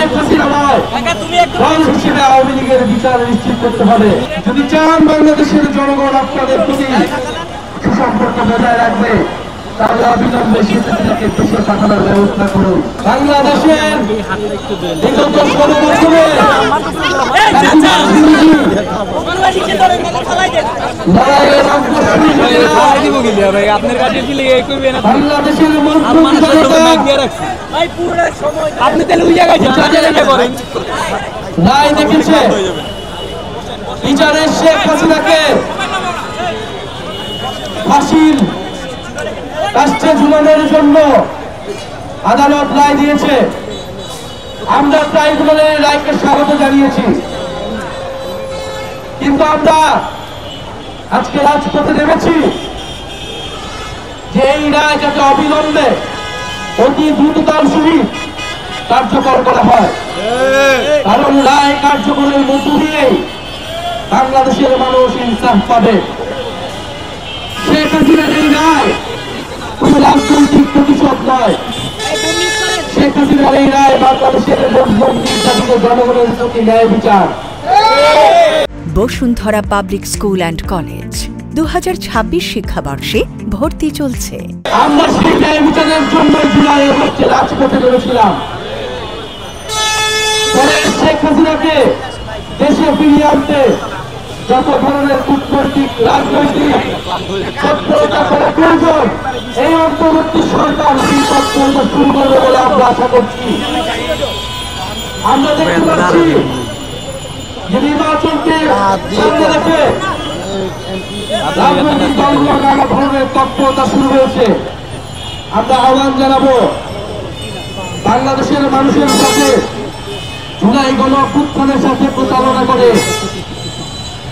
শেখ হাসিনা নয়, দল হিসেবে আওয়ামী লীগের বিচার নিশ্চিত করতে হবে। যদি চান বাংলাদেশের জনগণ আপনাদের প্রতি সুসম্পর্ক বজায় রাখবে, তাহলে অবিলম্বে শেখ হাসিনাকে দেশে পাঠানোর ব্যবস্থা করুন। বাংলাদেশের বিগত 16 বছরে রায় দেখেছে বিচারের শেখ হাসিনাকে ফাঁসির রাষ্ট্রে ঝুলানোর জন্য আদালত রায় দিয়েছে। আমরা ট্রাইব্যুনালের রায়কে স্বাগত জানিয়েছি, কিন্তু আমরা আজকে রাজপথে নেমেছি যে এই রায় যাতে অবিলম্বে অতি দ্রুততার সহিত কার্যকর করা হয়, কারণ রায় কার্যকরের মধ্য দিয়েই বাংলাদেশের মানুষ ইনসাফ পাবে। শেখ হাসিনার এই রায় কোনো রাজনৈতিক প্রতিশোধ নয়। শেখ হাসিনার এই রায় বাংলাদেশের জনগণের প্রতি ন্যায় বিচার। Bashundhara public school and college 2026 শিক্ষাবর্ষে ভর্তি চলছে। আমরা সেই ন্যায় বিচারের জন্য জুলাই আগস্টে রাজপথে নেমেছিলাম। পরে শেখ হাসিনাকে দেশে ফিরিয়ে আনতে যত ধরনের কূটনৈতিক রাজনৈতিক তৎপরতা করা প্রয়োজন, এই অন্তর্বর্তী সরকার সেই তৎপরতা শুরু করবে বলে আমরা আশা করছি। আমরা দেখতে পাচ্ছি যে নির্বাচনকে সামনে রেখে রাজনৈতিক দলগুলো নানা ধরনের তৎপরতা শুরু হয়েছে। আমরা আহ্বান জানাবো বাংলাদেশের মানুষের সাথে জুলাই গণঅভ্যুত্থানের সাথে প্রতারণা করে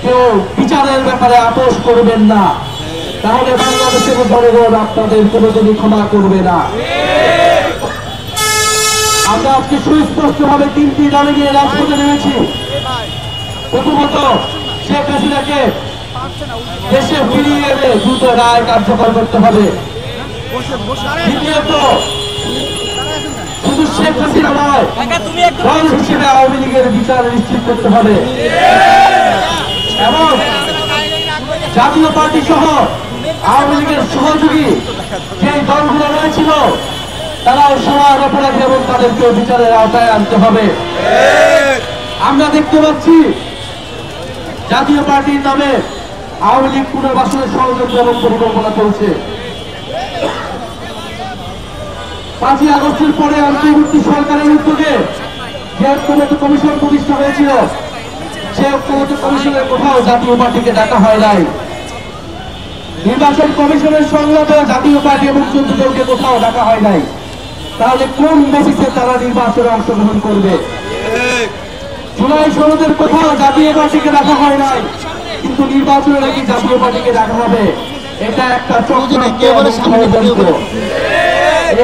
কেউ বিচারের ব্যাপারে আপোষ করবেন না, তাহলে বাংলাদেশের জনগণ আপনাদের কোনোদিনই ক্ষমা করবে না। আমরা আজকে সুস্পষ্ট ভাবে 3টি দাবি নিয়ে রাজপথে নেমেছি। প্রথমত, শেখ হাসিনাকে দেশে ফিরিয়ে এনে দ্রুত রায় কার্যকর করতে হবে। দ্বিতীয়ত, শুধু শেখ হাসিনা নয়, দল হিসেবে আওয়ামী লীগের বিচার নিশ্চিত করতে হবে এবং জাতীয় পার্টি সহ আওয়ামী লীগের সহযোগী যে দলগুলো রয়েছিল তারাও সবার অপরাধী এবং তাদেরকে বিচারের আওতায় আনতে হবে। আমরা দেখতে পাচ্ছি জাতীয় পার্টির নামে আওয়ামী লীগ পুনর্বাসনের ষড়যন্ত্র এবং পরিকল্পনা চলছে। 5ই আগস্টের পরে অন্তর্বর্তী সরকারের উদ্যোগে যে ঐক্যমত্য কমিশন প্রতিষ্ঠা হয়েছিল, সে ঐক্যমত্য কমিশনের কোথাও জাতীয় পার্টিকে ডাকা হয় নাই। নির্বাচন কমিশনের সংলাপে জাতীয় পার্টি এবং 14 দলকে কোথাও ডাকা হয় নাই। তাহলে কোন বেসিসে তারা নির্বাচনে অংশগ্রহণ করবে? জুলাই সনদের কোথাও জাতীয় পার্টিকে ডাকা হয় নাই, কিন্তু নির্বাচনে নাকি জাতীয় পার্টিকে ডাকা হবে। এটা একটা চক্রান্ত।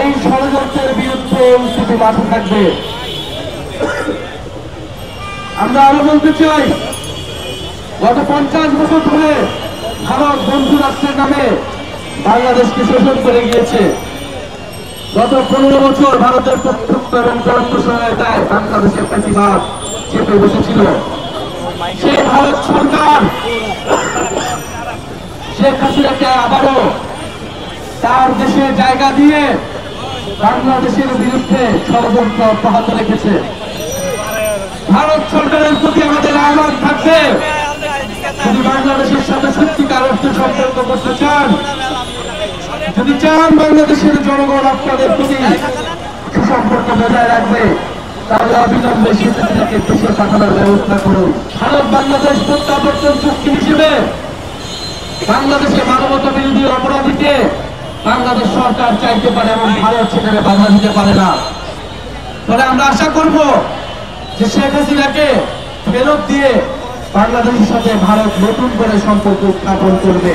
এই ষড়যন্ত্রের বিরুদ্ধে স্থিতি মাঠে থাকবে। আমরা আরো বলতে চাই, গত 50 বছর ধরে ভারত বন্ধু রাষ্ট্রের নামে বাংলাদেশকে শোষণ করে গিয়েছে। গত 15 বছর ভারতের প্রত্যক্ষ এবং পরোক্ষ সহায়তায় বাংলাদেশের ফ্যাসিবাদ চেপে বসেছিল। সেই ভারত সরকার শেখ হাসিনাকে আবারও তার দেশে জায়গা দিয়ে বাংলাদেশের বিরুদ্ধে ষড়যন্ত্র অব্যাহত রেখেছে। ভারত সরকারের প্রতি আমাদের আহ্বান থাকবে, যদি বাংলাদেশের সাথে সত্যিকার অর্থে সম্পর্ক করতে চান, যদি চান বাংলাদেশের জনগণ আপনাদের প্রতি সুসম্পর্ক বজায় রাখবে, তাহলে অবিলম্বে শেখ হাসিনাকে দেশে পাঠানোর ব্যবস্থা করুন। ভারত বাংলাদেশ প্রত্যাবর্তন চুক্তি হিসেবে বাংলাদেশে মানবতা বিরোধী অপরাধীকে বাংলাদেশ সরকার চাইতে পারে এবং ভারত সেখানে বাধা দিতে পারে না। ফলে আমরা আশা করব যে শেখ হাসিনাকে ফেরত দিয়ে বাংলাদেশের সাথে ভারত নতুন করে সম্পর্ক স্থাপন করবে।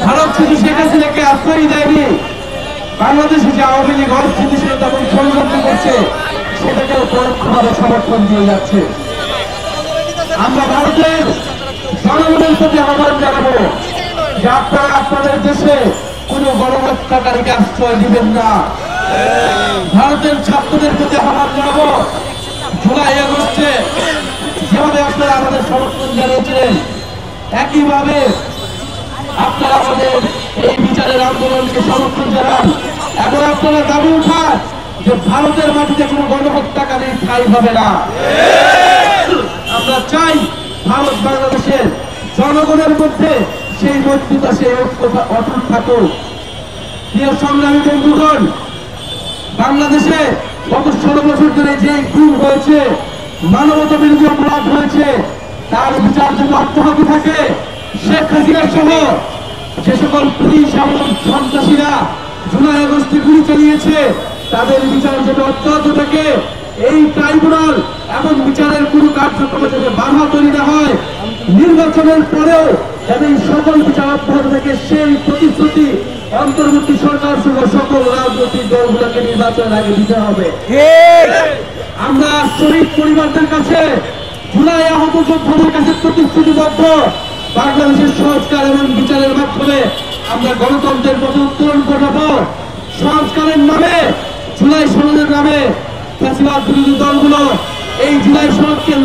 ভারত শুধু শেখ হাসিনাকে আশ্রয় দেয়নি, বাংলাদেশে যে আওয়ামী লীগ অস্থিতিশীলতা এবং ষড়যন্ত্র করছে সেটাকেও পরোক্ষভাবে সমর্থন দিয়ে যাচ্ছে। আমরা ভারতের জনগণের প্রতি আহ্বান জানাবো যে আপনারা আপনাদের দেশে কোনো গণহত্যাকারীকে আশ্রয় দিবেন না। ভারতের ছাত্রদের প্রতি আহ্বান জানাবো, জুলাই আগস্টে যেভাবে আপনারা আমাদের সমর্থন জানিয়েছিলেন, একইভাবে আপনারা আমাদের এই বিচারের আন্দোলনকে সমর্থন জানান এবং আপনারা দাবি উঠান যে ভারতের মাটিতে কোনো গণহত্যাকারী ঠাঁই হবে না। আমরা চাই ভারত বাংলাদেশের জনগণের মধ্যে সেই মৈত্রতা, সেই ঐক্য অটুট থাকুক। প্রিয় সংগ্রামী বন্ধুগণ, বাংলাদেশে গত 16 বছর ধরে যে খুন হয়েছে, মানবতা বিরোধী অপরাধ হয়েছে, তার বিচার যদি অব্যাহত থাকে, শেখ হাসিনা সহ যে সকল পুলিশ এবং সন্ত্রাসীরা জুলাই আগস্টে গুলি চালিয়েছে, তাদের বিচার যদি অব্যাহত থাকে, এই ট্রাইব্যুনাল এবং বিচারের কোনো কার্যক্রমে যাতে বাধা তৈরি না হয়, নির্বাচনের পরেও যাতে এই সকল বিচার অব্যাহত থাকে, সেই প্রতিশ্রুতি অন্তর্বর্তী সরকার সহ সকল রাজনৈতিক দলগুলোকে নির্বাচনের আগে দিতে হবে। আমরা শহীদ পরিবারদের কাছে, জুলাই আহত যোদ্ধাদের কাছে প্রতিশ্রুতিবদ্ধ, বাংলাদেশের সংস্কার এবং বিচারের মাধ্যমে আমরা গণতন্ত্রের পথে উত্তরণ ঘটাবো। সংস্কারের নামে, জুলাই সনদের নামে ফ্যাসিবাদ বিরোধী দলগুলো এই জুলাই সনদকে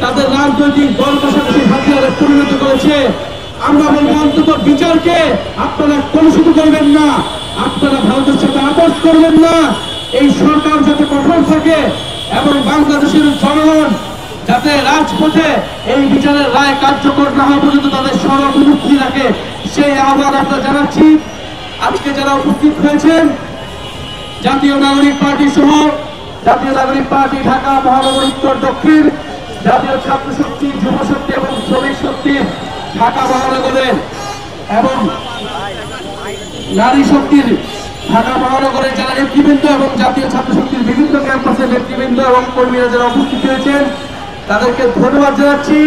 তাদের রাজনৈতিক দল কষাকষি হাতিয়ারে পরিণত করেছে। আমরা বলবো, অন্তত বিচারকে আপনারা কলুষিত করবেন না, আপনারা ভারতের সাথে আপোষ করবেন না। এই সরকার যাতে কঠোর থাকে এবং বাংলাদেশের জনগণ যাতে রাজপথে এই বিচারের রায় কার্যকর না হওয়া পর্যন্ত তাদের সড়ক মুক্তি রাখে, সেই আহ্বান আমরা জানাচ্ছি। আজকে যারা উপস্থিত হয়েছেন, জাতীয় নাগরিক পার্টি সহ জাতীয় নাগরিক পার্টি ঢাকা মহানগর উত্তর দক্ষিণ, জাতীয় ছাত্র শক্তি, যুব শক্তি এবং শ্রমিক শক্তি ঢাকা মহানগরের এবং নারী শক্তির ঢাকা মহানগরের যারা নেতৃবৃন্দ এবং জাতীয় ছাত্র শক্তির বিভিন্ন ক্যাম্পাসের নেতৃবৃন্দ এবং কর্মীরা যারা উপস্থিত হয়েছেন, তাদেরকে ধন্যবাদ জানাচ্ছি।